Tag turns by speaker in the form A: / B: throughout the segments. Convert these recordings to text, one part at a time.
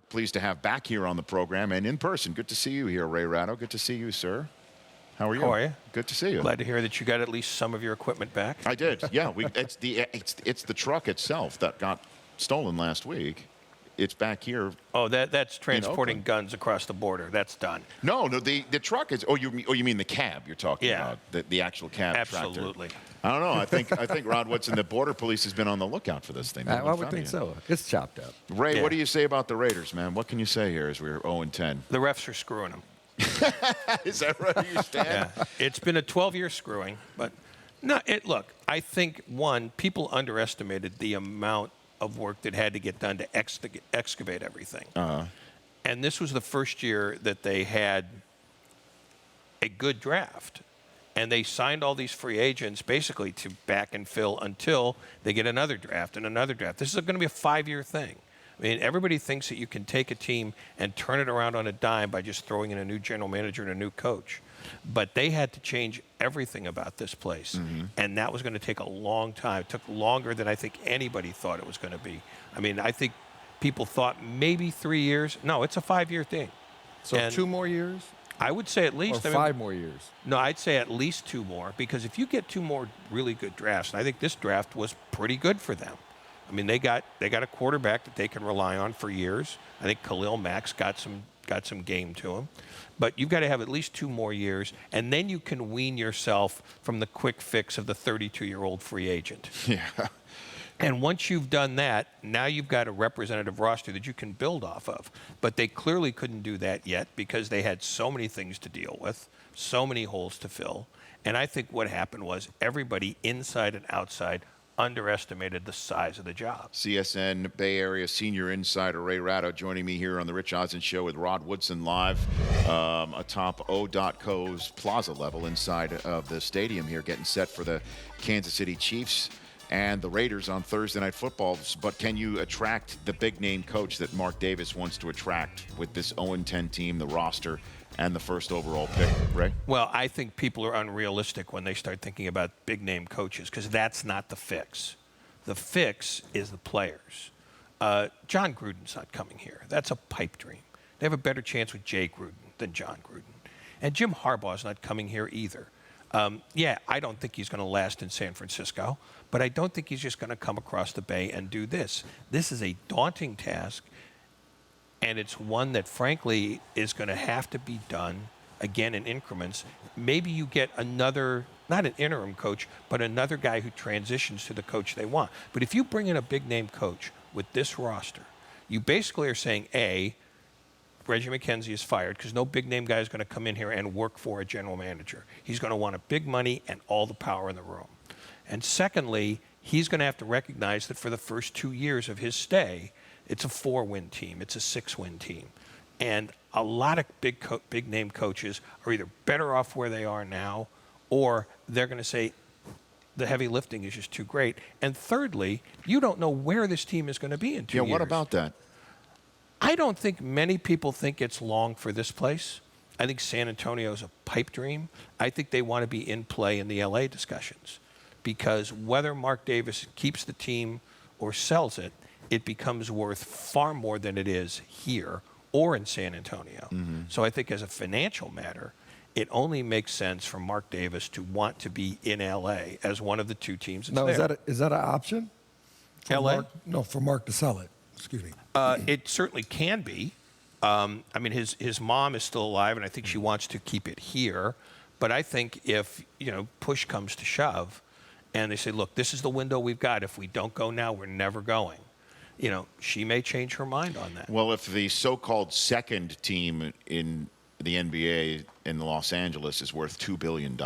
A: pleased to have back here on the program and in person. Good to see you here, Ray Ratto. Good to see you, sir. How are you?
B: How are you?
A: Good to see you.
B: Glad to hear that you got at least some of your equipment back.
A: I did. Yeah, it's the truck itself that got stolen last week. It's back here.
B: Oh, that's transporting guns across the border. That's done.
A: No, the truck is. Oh, you mean the cab? You're talking
B: Yeah.
A: about the actual cab
B: Absolutely.
A: tractor. I don't know. I think Rod Woodson, the border police, has been on the lookout for this thing.
C: I would think so. It's chopped up.
A: Ray,
B: Yeah.
A: what do you say about the Raiders, man? What can you say here as we're 0-10?
B: The refs are screwing them.
A: Is that where you stand?
B: Yeah. It's been a 12-year screwing, but no. Look, I think people underestimated the amount of work that had to get done to excavate everything. And this was the first year that they had a good draft. And they signed all these free agents basically to back and fill until they get another draft and another draft. This is going to be a 5-year thing. I mean, everybody thinks that you can take a team and turn it around on a dime by just throwing in a new general manager and a new coach. But they had to change everything about this place. And that was going to take a long time. It took longer than I think anybody thought it was going to be. I mean, I think people thought maybe 3 years. No, it's a 5-year thing.
C: So
B: And
C: 2 more years?
B: I would say at least.
C: Or 5 more years?
B: No, I'd say at least 2 more, because if you get 2 more really good drafts, and I think this draft was pretty good for them. I mean, they got a quarterback that they can rely on for years. I think Khalil Mack's got some game to him. But you've got to have at least 2 more years, and then you can wean yourself from the quick fix of the 32-year-old free agent.
A: Yeah.
B: And once you've done that, now you've got a representative roster that you can build off of. But they clearly couldn't do that yet because they had so many things to deal with, so many holes to fill. And I think what happened was everybody inside and outside underestimated the size of the job.
A: CSN Bay Area senior insider Ray Ratto joining me here on the Rich Eisen Show with Rod Woodson live atop O.co's plaza level inside of the stadium here, getting set for the Kansas City Chiefs and the Raiders on Thursday Night Football. But can you attract the big-name coach that Mark Davis wants to attract with this 0-10 team, the roster, and the first overall pick, Ray?
B: Well, I think people are unrealistic when they start thinking about big-name coaches, because that's not the fix. The fix is the players. John Gruden's not coming here. That's a pipe dream. They have a better chance with Jay Gruden than John Gruden. And Jim Harbaugh's not coming here either. Yeah, I don't think he's going to last in San Francisco, but I don't think he's just going to come across the bay and do this. This is a daunting task, and it's one that, frankly, is going to have to be done, again, in increments. Maybe you get another, not an interim coach, but another guy who transitions to the coach they want. But if you bring in a big-name coach with this roster, you basically are saying, A, Reggie McKenzie is fired because no big-name guy is going to come in here and work for a general manager. He's going to want a big money and all the power in the room. And secondly, he's going to have to recognize that for the first 2 years of his stay, it's a 4-win team. It's a 6-win team. And a lot of big-name coaches are either better off where they are now, or they're going to say the heavy lifting is just too great. And thirdly, you don't know where this team is going to be in 2 years.
A: Yeah, what about that?
B: I don't think many people think it's long for this place. I think San Antonio is a pipe dream. I think they want to be in play in the LA discussions, because whether Mark Davis keeps the team or sells it, it becomes worth far more than it is here or in San Antonio. So I think as a financial matter, it only makes sense for Mark Davis to want to be in LA as one of the 2 teams that's
D: Now,
B: there.
D: is that an option? For
B: LA?
D: Mark, no, for Mark to sell it. Excuse me.
B: It certainly can be. I mean, his mom is still alive, and I think she wants to keep it here. But I think if, push comes to shove, and they say, look, this is the window we've got. If we don't go now, we're never going. She may change her mind on that.
A: Well, if the so-called second team in the NBA in Los Angeles is worth $2 billion,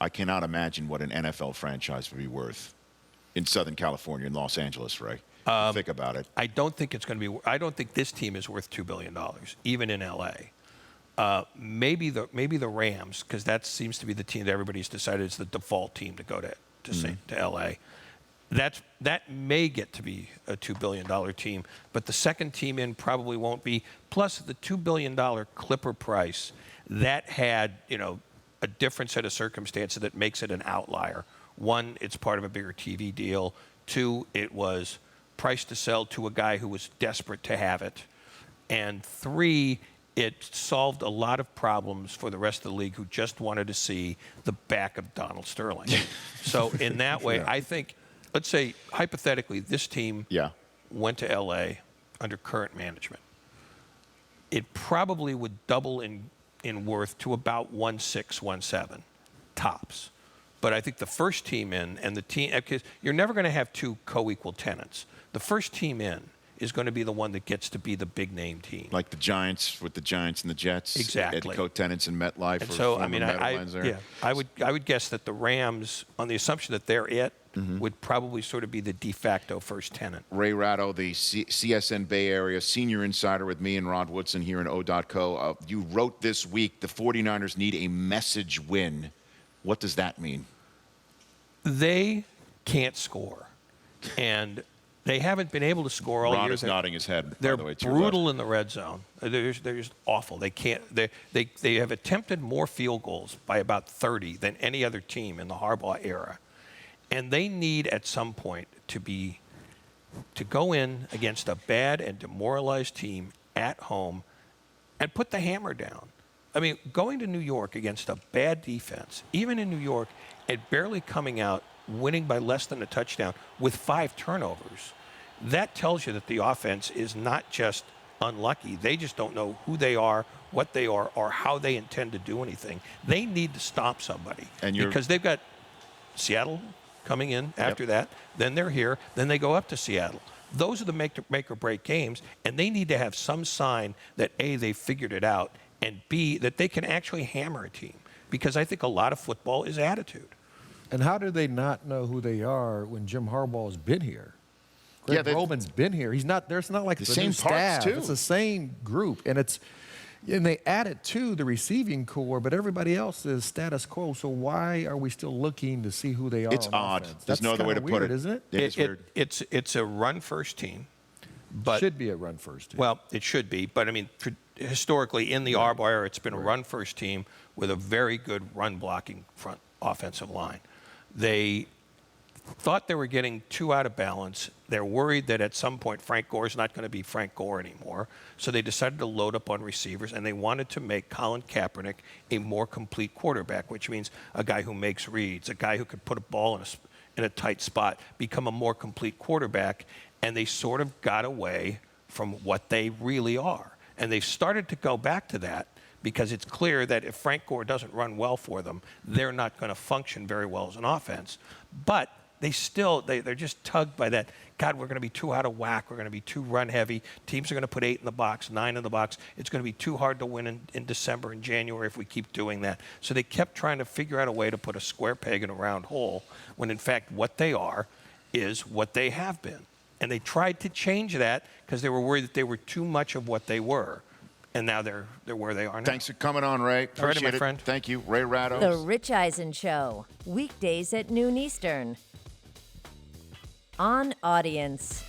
A: I cannot imagine what an NFL franchise would be worth in Southern California, in Los Angeles, Ray. Think about it.
B: I don't think it's going to be. I don't think this team is worth $2 billion, even in LA. Maybe the Rams, because that seems to be the team that everybody's decided is the default team to go to LA. That may get to be a $2 billion team, but the second team in probably won't be. Plus, the $2 billion Clipper price, that had a different set of circumstances that makes it an outlier. One, it's part of a bigger TV deal. Two, it was priced to sell to a guy who was desperate to have it. And 3, it solved a lot of problems for the rest of the league who just wanted to see the back of Donald Sterling. So in that way, I think, let's say, hypothetically, this team went to L.A. under current management. It probably would double in worth to about 1.6, 1.7 tops. But I think the first team in and the team, because you're never going to have 2 co-equal tenants. The first team in is going to be the one that gets to be the big name team.
A: Like the Giants with the Giants and the Jets.
B: Exactly.
A: Co-tenants in MetLife.
B: And so, I mean, I would guess that the Rams, on the assumption that they're it, would probably sort of be the de facto first tenant.
A: Ray Ratto, the CSN Bay Area senior insider with me and Rod Woodson here in O.co. You wrote this week, the 49ers need a message win. What does that mean?
B: They can't score. And they haven't been able to score all year.
A: Rod is nodding his head.
B: They're
A: by the way,
B: brutal in the red zone. They're just awful. They can't. They have attempted more field goals by about 30 than any other team in the Harbaugh era, and they need at some point to go in against a bad and demoralized team at home and put the hammer down. I mean, going to New York against a bad defense, even in New York, and barely coming out winning by less than a touchdown with 5 turnovers. That tells you that the offense is not just unlucky. They just don't know who they are, what they are, or how they intend to do anything. They need to stop somebody because they've got Seattle coming in after that. Then they're here. Then they go up to Seattle. Those are the make or break games, and they need to have some sign that A, they figured it out, and B, that they can actually hammer a team. Because I think a lot of football is attitude.
C: And how do they not know who they are when Jim Harbaugh's been here? Greg Roman's been here. He's not. There's not like the
A: same
C: new staff.
A: parts too.
C: It's the same group, and they added to the receiving core, but everybody else is status quo. So why are we still looking to see who they are?
A: It's
C: on
A: odd.
C: offense?
A: There's no other way to put it,
C: isn't it?
A: It is weird.
B: It's a run first team, but
C: Should be a run first team.
B: Well, it should be, but I mean, historically in the Harbaugh era, it's been a run first team with a very good run blocking front offensive line. They thought they were getting too out of balance. They're worried that at some point Frank Gore's not going to be Frank Gore anymore. So they decided to load up on receivers, and they wanted to make Colin Kaepernick a more complete quarterback, which means a guy who makes reads, a guy who could put a ball in a tight spot, become a more complete quarterback. And they sort of got away from what they really are. And they've started to go back to that because it's clear that if Frank Gore doesn't run well for them, they're not going to function very well as an offense. But they're just tugged by that, God, we're going to be too out of whack. We're going to be too run heavy. Teams are going to put 8 in the box, 9 in the box. It's going to be too hard to win in December and January if we keep doing that. So they kept trying to figure out a way to put a square peg in a round hole when, in fact, what they are is what they have been. And they tried to change that because they were worried that they were too much of what they were. And now they're where they are now.
A: Thanks for coming on, Ray. Appreciate
B: my
A: it.
B: friend.
A: Thank you. Ray Ratto.
E: The Rich Eisen Show, weekdays at noon Eastern. On Audience.